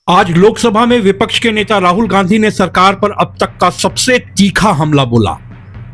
आज लोकसभा में विपक्ष के नेता राहुल गांधी ने सरकार पर अब तक का सबसे तीखा हमला बोला।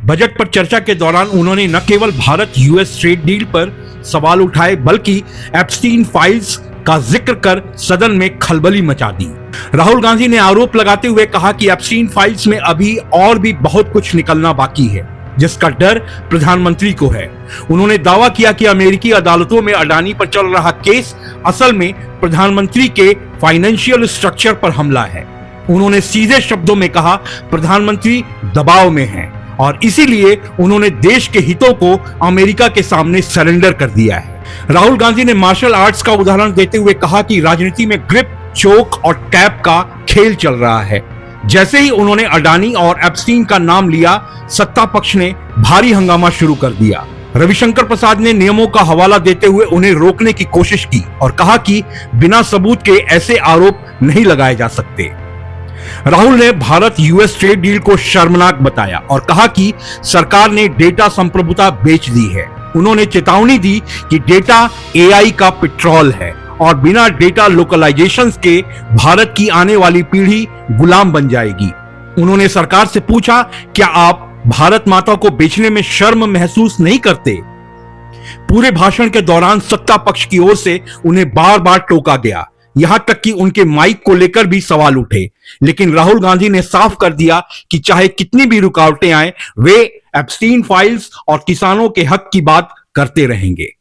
बजट पर चर्चा के दौरान उन्होंने न केवल भारत यूएस ट्रेड डील पर सवाल उठाए बल्कि एप्स्टीन फाइल्स का जिक्र कर सदन में खलबली मचा दी। राहुल गांधी ने आरोप लगाते हुए कहा कि एप्स्टीन फाइल्स में अभी और भी बहुत कुछ निकलना बाकी है, जिसका डर प्रधानमंत्री को है। उन्होंने दावा किया कि अमेरिकी अदालतों में अडानी पर चल रहा केस असल में प्रधानमंत्री के फाइनेंशियल स्ट्रक्चर पर हमला है। उन्होंने सीधे शब्दों में कहा, प्रधानमंत्री दबाव में हैं और इसीलिए उन्होंने देश के हितों को अमेरिका के सामने सरेंडर कर दिया है। राहुल गांधी ने मार्शल आर्ट्स का उदाहरण देते हुए कहा कि राजनीति में ग्रिप, चोक और टैप का खेल चल रहा है। जैसे ही उन्होंने अडानी और एप्स्टीन का नाम लिया, सत्ता पक्ष ने भारी हंगामा शुरू कर दिया। रविशंकर प्रसाद ने नियमों का हवाला देते हुए उन्हें रोकने की कोशिश की और कहा कि बिना सबूत के ऐसे आरोप नहीं लगाए जा सकते। राहुल ने भारत यूएस ट्रेड डील को शर्मनाक बताया और कहा कि सरकार ने डेटा संप्रभुता बेच दी है। उन्होंने चेतावनी दी कि डेटा एआई का पेट्रोल है और बिना डेटा लोकलाइजेशंस के भारत की आने वाली पीढ़ी गुलाम बन जाएगी। उन्होंने सरकार से पूछा, क्या आप भारत माता को बेचने में शर्म महसूस नहीं करते? पूरे भाषण के दौरान सत्ता पक्ष की ओर से उन्हें बार बार टोका गया, यहां तक कि उनके माइक को लेकर भी सवाल उठे। लेकिन राहुल गांधी ने साफ कर दिया कि चाहे कितनी भी रुकावटें आए, वे एप्स्टीन फाइल्स और किसानों के हक की बात करते रहेंगे।